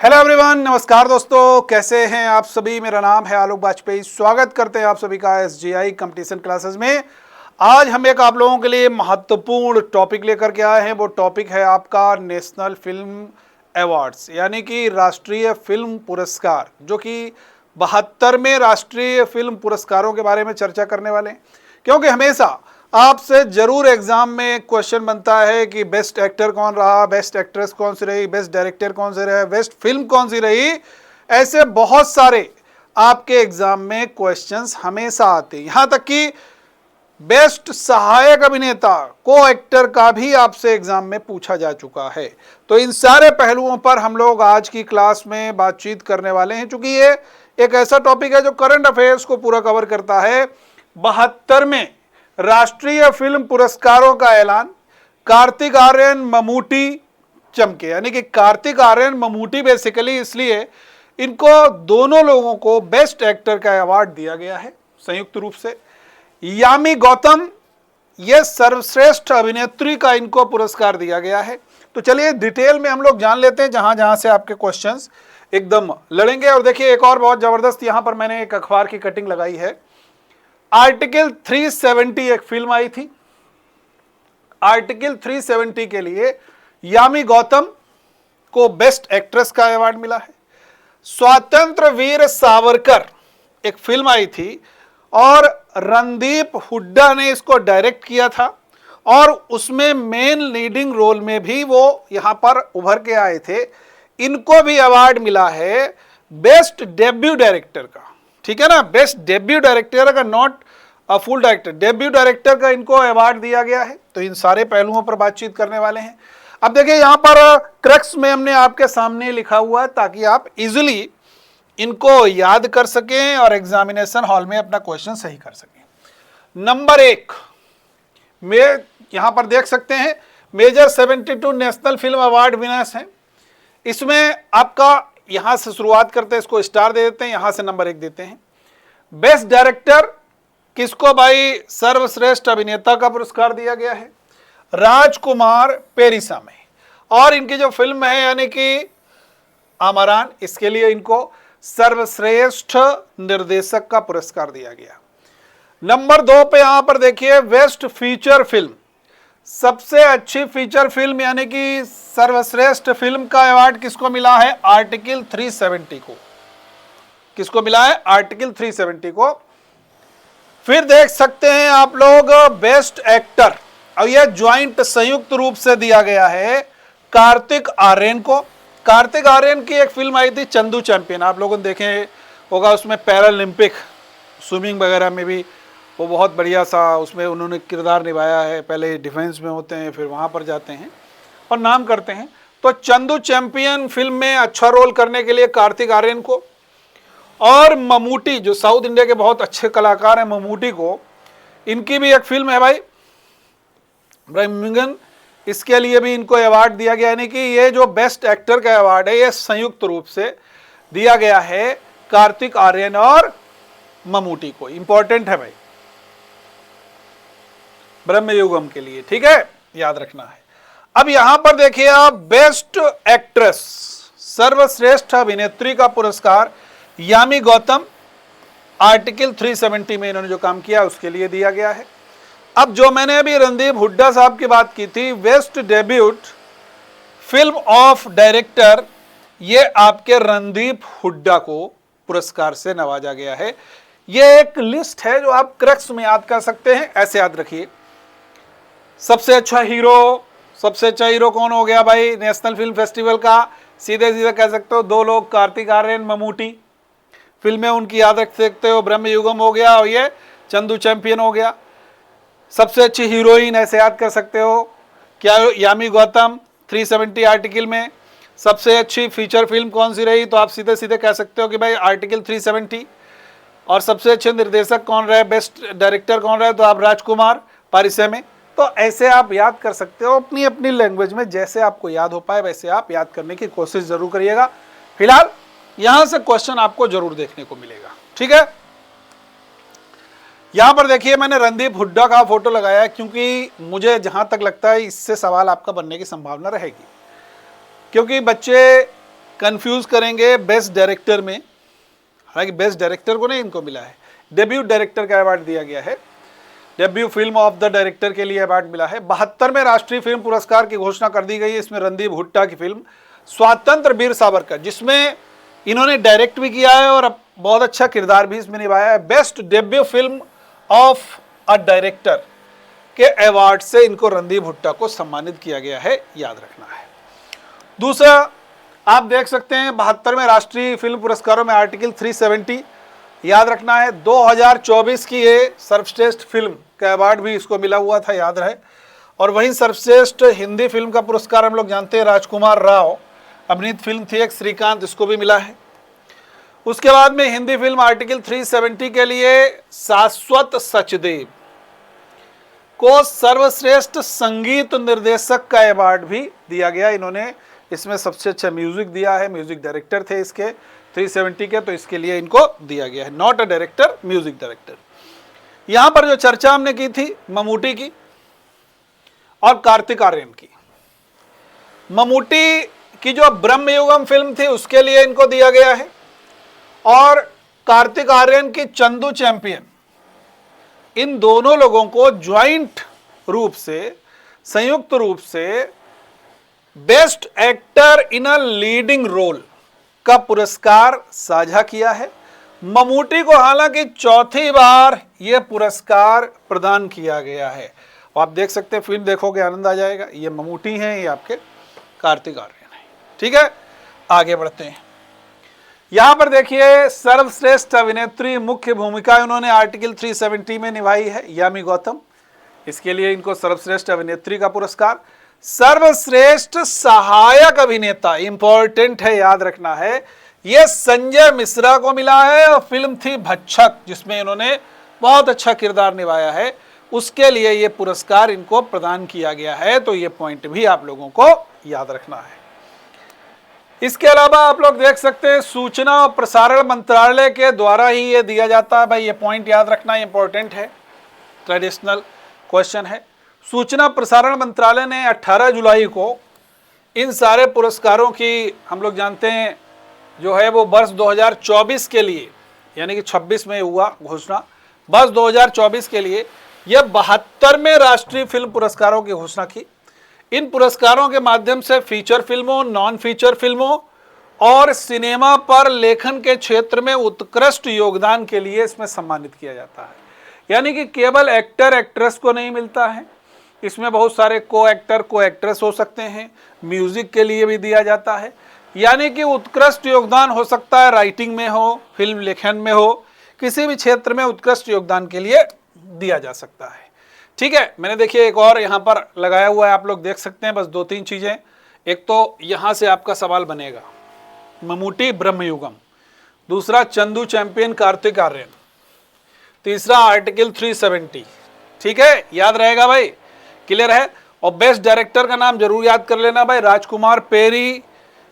Hello everyone, नमस्कार दोस्तों, कैसे हैं आप सभी। मेरा नाम है आलोक वाजपेयी। स्वागत करते हैं आप सभी का SGI कंपटीशन क्लासेस में। आज हम एक आप लोगों के लिए महत्वपूर्ण टॉपिक लेकर के आए हैं। वो टॉपिक है आपका नेशनल फिल्म अवार्ड्स, यानी कि राष्ट्रीय फिल्म पुरस्कार, जो कि 72वें राष्ट्रीय फिल्म पुरस्कारों के बारे में चर्चा करने वाले हैं। क्योंकि हमेशा आपसे जरूर एग्जाम में क्वेश्चन बनता है कि बेस्ट एक्टर कौन रहा, बेस्ट एक्ट्रेस कौन सी रही, बेस्ट डायरेक्टर कौन से रहे, बेस्ट फिल्म कौन सी रही। ऐसे बहुत सारे आपके एग्जाम में क्वेश्चंस हमेशा आते हैं। यहां तक कि बेस्ट सहायक अभिनेता, को एक्टर का भी आपसे एग्जाम में पूछा जा चुका है। तो इन सारे पहलुओं पर हम लोग आज की क्लास में बातचीत करने वाले हैं। चूंकि ये एक ऐसा टॉपिक है जो करंट अफेयर्स को पूरा कवर करता है। 72वें राष्ट्रीय फिल्म पुरस्कारों का ऐलान कार्तिक आर्यन ममूटी चमके, यानी कि कार्तिक आर्यन ममूटी बेसिकली, इसलिए इनको दोनों लोगों को बेस्ट एक्टर का अवार्ड दिया गया है संयुक्त रूप से। यामी गौतम, ये सर्वश्रेष्ठ अभिनेत्री का इनको पुरस्कार दिया गया है। तो चलिए डिटेल में हम लोग जान लेते हैं, जहां जहां से आपके क्वेश्चंस एकदम लड़ेंगे। और देखिए, एक और बहुत जबरदस्त यहां पर मैंने एक अखबार की कटिंग लगाई है। आर्टिकल 370 एक फिल्म आई थी। आर्टिकल 370 के लिए यामी गौतम को बेस्ट एक्ट्रेस का अवार्ड मिला है। स्वतंत्र वीर सावरकर एक फिल्म आई थी और रणदीप हुड्डा ने इसको डायरेक्ट किया था, और उसमें मेन लीडिंग रोल में भी वो यहां पर उभर के आए थे। इनको भी अवार्ड मिला है बेस्ट डेब्यू डायरेक्टर का। ठीक है ना, बेस्ट डेब्यू डायरेक्टर का, not a full director, debut director का इनको अवार्ड दिया गया है। तो इन सारे पहलुओं पर बातचीत करने वाले हैं। अब देखिए, यहां पर क्रक्स में हमने आपके सामने लिखा हुआ है ताकि आप इजीली इनको याद कर सकें और एग्जामिनेशन हॉल में अपना क्वेश्चन सही कर सकें। नंबर 1 में यहां पर देख सकते हैं major 72 national film award winners हैं। इसमें आपका यहां से शुरुआत करते हैं, इसको स्टार दे देते हैं, यहां से नंबर 1 देते हैं। बेस्ट डायरेक्टर किसको भाई? सर्वश्रेष्ठ अभिनेता का पुरस्कार दिया गया है राजकुमार पेरिसा में। और इनकी जो फिल्म है यानी कि आमरान, इसके लिए इनको सर्वश्रेष्ठ निर्देशक का पुरस्कार दिया गया। नंबर 2 पे यहां पर देखिए बेस्ट फीचर फिल्म, सबसे अच्छी फीचर फिल्म यानी कि सर्वश्रेष्ठ फिल्म का अवार्ड किसको मिला है? आर्टिकल 370 को। किसको मिला है? आर्टिकल 370 को। फिर देख सकते हैं आप लोग बेस्ट एक्टर, और यह ज्वाइंट संयुक्त रूप से दिया गया है कार्तिक आर्यन को। कार्तिक आर्यन की एक फिल्म आई थी चंदू चैंपियन, आप लोगों ने देखे होगा। उसमें पैरालंपिक स्विमिंग वगैरह में भी वो बहुत बढ़िया सा उसमें उन्होंने किरदार निभाया है। पहले डिफेंस में होते हैं, फिर वहाँ पर जाते हैं और नाम करते हैं। तो चंदू चैंपियन फिल्म में अच्छा रोल करने के लिए कार्तिक आर्यन को, और ममूटी जो साउथ इंडिया के बहुत अच्छे कलाकार हैं, ममूटी को, इनकी भी एक फिल्म है भाई ब्रह्मगन, इसके लिए भी इनको अवार्ड दिया गया। यानी कि ये जो बेस्ट एक्टर का अवार्ड है ये संयुक्त रूप से दिया गया है कार्तिक आर्यन और ममूटी को। इंपॉर्टेंट है भाई ब्रह्मयुगम के लिए, ठीक है, याद रखना है। अब यहां पर देखिए आप बेस्ट एक्ट्रेस, सर्वश्रेष्ठ अभिनेत्री का पुरस्कार यामी गौतम, आर्टिकल 370 में इन्होंने जो काम किया उसके लिए दिया गया है। अब जो मैंने अभी रणदीप हुड्डा साहब की बात की थी, best debut film of director, ये आपके रणदीप हुड्डा को पुरस्कार से नवाजा गया है। ये एक लिस्ट है जो आप क्रक्स में याद कर सकते हैं। ऐसे याद रखिए, सबसे अच्छा हीरो कौन हो गया भाई नेशनल फिल्म फेस्टिवल का? सीधे सीधे कह सकते हो 2 लोग, कार्तिक आर्यन ममूटी। फिल्में उनकी याद रख सकते हो, ब्रह्मयुगम हो गया और ये चंदू चैंपियन हो गया। सबसे अच्छी हीरोइन ऐसे याद कर सकते हो क्या? यामी गौतम 370 आर्टिकल में। सबसे अच्छी फीचर फिल्म कौन सी रही? तो आप सीधे सीधे कह सकते हो कि भाई आर्टिकल 370। और सबसे अच्छे निर्देशक कौन रहे, बेस्ट डायरेक्टर कौन रहे? तो आप राजकुमार पारिसे में। तो ऐसे आप याद कर सकते हो अपनी अपनी लैंग्वेज में, जैसे आपको याद हो पाए वैसे आप याद करने की कोशिश जरूर करिएगा। फिलहाल यहां से क्वेश्चन आपको जरूर देखने को मिलेगा, ठीक है। यहां पर देखिए मैंने रणदीप हुड्डा का फोटो लगाया है, क्योंकि मुझे जहां तक लगता है इससे सवाल आपका बनने की संभावना रहेगी। क्योंकि बच्चे कंफ्यूज करेंगे बेस्ट डायरेक्टर में, हालांकि बेस्ट डायरेक्टर को नहीं इनको मिला है, डेब्यू डायरेक्टर का अवार्ड दिया गया है, debut film of the director के लिए अवार्ड मिला है। 72वें राष्ट्रीय फिल्म पुरस्कार की घोषणा कर दी गई है। इसमें रणदीप हुड्डा की फिल्म स्वातंत्र वीर सावरकर, जिसमें इन्होंने डायरेक्ट भी किया है और बहुत अच्छा किरदार भी इसमें निभाया है, best debut film of a director के अवार्ड से इनको रणदीप हुड्डा को सम्मानित किया गया है, याद रखना है। दूसरा आप देख सकते हैं 72वें राष्ट्रीय फिल्म पुरस्कारों में आर्टिकल 370 याद रखना है। 2024 की ये सर्वश्रेष्ठ फिल्म का अवार्ड भी इसको मिला हुआ था, याद रहे। और वहीं सर्वश्रेष्ठ हिंदी फिल्म का पुरस्कार हम लोग जानते हैं, राजकुमार राव अभिनीत फिल्म थी एक श्रीकांत, इसको भी मिला है। उसके बाद में हिंदी फिल्म आर्टिकल 370 के लिए शाश्वत सचदेव को सर्वश्रेष्ठ संगीत निर्देशक का अवार्ड भी दिया गया। इन्होंने इसमें सबसे अच्छा म्यूजिक दिया है, म्यूजिक डायरेक्टर थे इसके 370 के, तो इसके लिए इनको दिया गया है, not a director, music director. यहां पर जो चर्चा हमने की थी ममूटी की और कार्तिक आर्यन की, ममूटी की जो ब्रह्मयुगम फिल्म थी उसके लिए इनको दिया गया है, और कार्तिक आर्यन की चंदू चैंपियन, इन दोनों लोगों को ज्वाइंट रूप से, संयुक्त रूप से best actor in a leading role का पुरस्कार साझा किया है। ममूटी को हालांकि चौथी बार यह पुरस्कार प्रदान किया गया है। आप देख सकते हैं, फिल्म देखोगे आनंद आ जाएगा। ये ममूटी हैं, ये आपके कार्तिक आर्यन है। ठीक है, आगे बढ़ते हैं। यहां पर देखिए सर्वश्रेष्ठ अभिनेत्री मुख्य भूमिका उन्होंने आर्टिकल 370 में निभाई है, यामी गौतम, इसके लिए इनको सर्वश्रेष्ठ अभिनेत्री का पुरस्कार। सर्वश्रेष्ठ सहायक अभिनेता इंपॉर्टेंट है, याद रखना है, यह संजय मिश्रा को मिला है, और फिल्म थी भक्षक जिसमें इन्होंने बहुत अच्छा किरदार निभाया है, उसके लिए यह पुरस्कार इनको प्रदान किया गया है। तो यह पॉइंट भी आप लोगों को याद रखना है। इसके अलावा आप लोग देख सकते हैं सूचना और प्रसारण मंत्रालय के द्वारा ही ये दिया जाता है। भाई ये पॉइंट याद रखना इंपॉर्टेंट है, ट्रेडिशनल क्वेश्चन है। सूचना प्रसारण मंत्रालय ने 18 जुलाई को इन सारे पुरस्कारों की, हम लोग जानते हैं जो है वो वर्ष 2024 के लिए, यानी कि 26 में हुआ घोषणा, वर्ष 2024 के लिए यह 72वें राष्ट्रीय फिल्म पुरस्कारों की घोषणा की। इन पुरस्कारों के माध्यम से फीचर फिल्मों, नॉन फीचर फिल्मों और सिनेमा पर लेखन के क्षेत्र में उत्कृष्ट योगदान के लिए इसमें सम्मानित किया जाता है। यानी कि केवल एक्टर एक्ट्रेस को नहीं मिलता है, इसमें बहुत सारे को एक्टर को एक्ट्रेस हो सकते हैं, म्यूजिक के लिए भी दिया जाता है। यानी कि उत्कृष्ट योगदान हो सकता है राइटिंग में हो, फिल्म लेखन में हो, किसी भी क्षेत्र में उत्कृष्ट योगदान के लिए दिया जा सकता है। ठीक है, मैंने देखिए एक और यहाँ पर लगाया हुआ है, आप लोग देख सकते हैं। बस 2-3 चीजें, एक तो यहाँ से आपका सवाल बनेगा ममूटी ब्रह्मयुगम, दूसरा चंदू चैंपियन कार्तिक आर्यन, तीसरा आर्टिकल 370। ठीक है, याद रहेगा भाई, क्लियर है। और बेस्ट डायरेक्टर का नाम जरूर याद कर लेना भाई, राजकुमार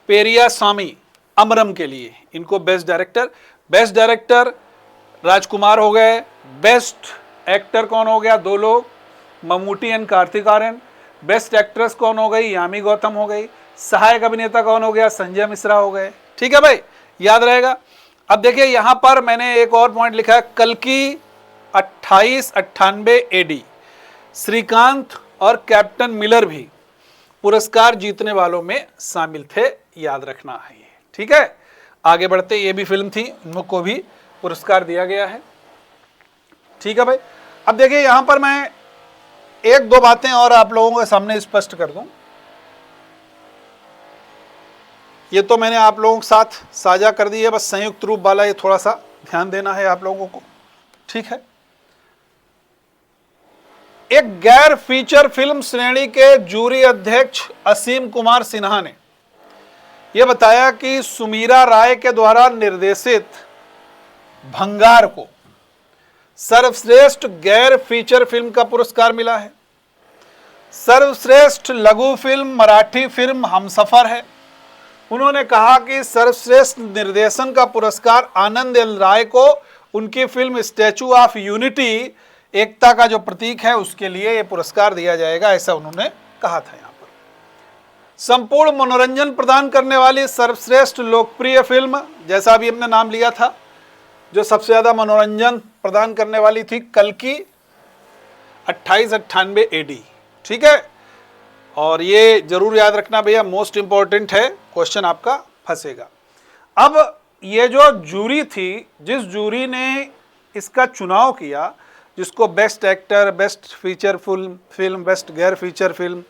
पेरिया स्वामी अमरम के लिए इनको बेस्ट डायरेक्टर राजकुमार हो गए। बेस्ट एक्टर कौन हो गया? 2 लोग, Mammootty and Kartik Aaryan. Best actress कौन हो गई? यामी गौतम हो गई। सहायक अभिनेता कौन हो गया? संजय मिश्रा हो गए। ठीक है भाई, याद रहेगा। अब देखिए यहां पर मैंने एक और पॉइंट लिखा है, कल्कि 2898 AD श्रीकांत और कैप्टन मिलर भी पुरस्कार जीतने वालों में शामिल थे, याद रखना है ये। ठीक है, आगे बढ़ते, ये भी फिल्म थी, उनको भी पुरस्कार दिया गया है। ठीक है भाई, अब देखिए यहां पर मैं 1-2 बातें और आप लोगों के सामने स्पष्ट कर दूं। ये तो मैंने आप लोगों के साथ साझा कर दी है, बस संयुक्त रूप वाला ये थोड़ा सा ध्यान देना है आप लोगों को। ठीक है, एक गैर फीचर फिल्म श्रेणी के जूरी अध्यक्ष असीम कुमार सिन्हा ने यह बताया कि सुमीरा राय के द्वारा निर्देशित भंगार को सर्वश्रेष्ठ गैर फीचर फिल्म का पुरस्कार मिला है। सर्वश्रेष्ठ लघु फिल्म मराठी फिल्म हमसफर है। उन्होंने कहा कि सर्वश्रेष्ठ निर्देशन का पुरस्कार आनंद एल राय को उनकी फिल्म स्टैचू ऑफ यूनिटी, एकता का जो प्रतीक है, उसके लिए यह पुरस्कार दिया जाएगा, ऐसा उन्होंने कहा था। यहाँ पर संपूर्ण मनोरंजन प्रदान करने वाली सर्वश्रेष्ठ लोकप्रिय फिल्म, जैसा अभी हमने नाम लिया था, जो सबसे ज़्यादा मनोरंजन प्रदान करने वाली थी, कल्कि 2898 AD। ठीक है, और ये जरूर याद रखना भैया, मोस्ट इंपॉर्टेंट है, क्वेश्चन आपका फंसेगा। अब ये जो जूरी थी, जिस जूरी ने इसका चुनाव किया, जिसको best actor, best feature film, best गैर फीचर फिल्म,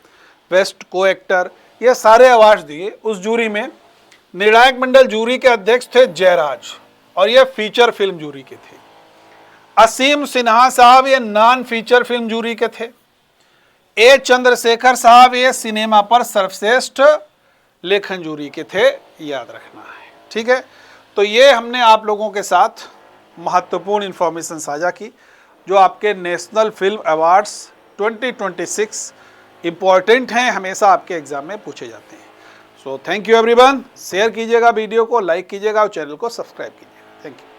बेस्ट को एक्टर, ये सारे अवार्ड दिए, उस जूरी में निर्णायक मंडल जूरी के अध्यक्ष थे जयराज, और ये फीचर फिल्म जूरी के थे। असीम सिन्हा साहब ये नॉन फीचर फिल्म जूरी के थे। ए चंद्रशेखर साहब ये सिनेमा पर सर्वश्रेष्ठ लेखन जूरी के थे, याद रखना है। ठीक है, तो ये हमने आप लोगों के साथ महत्वपूर्ण इंफॉर्मेशन साझा की, जो आपके नेशनल फिल्म अवार्ड्स 2026 इंपॉर्टेंट हैं, हमेशा आपके एग्जाम में पूछे जाते हैं। So thank you everyone, share कीजिएगा वीडियो को, लाइक कीजिएगा और चैनल को सब्सक्राइब कीजिएगा। Thank you.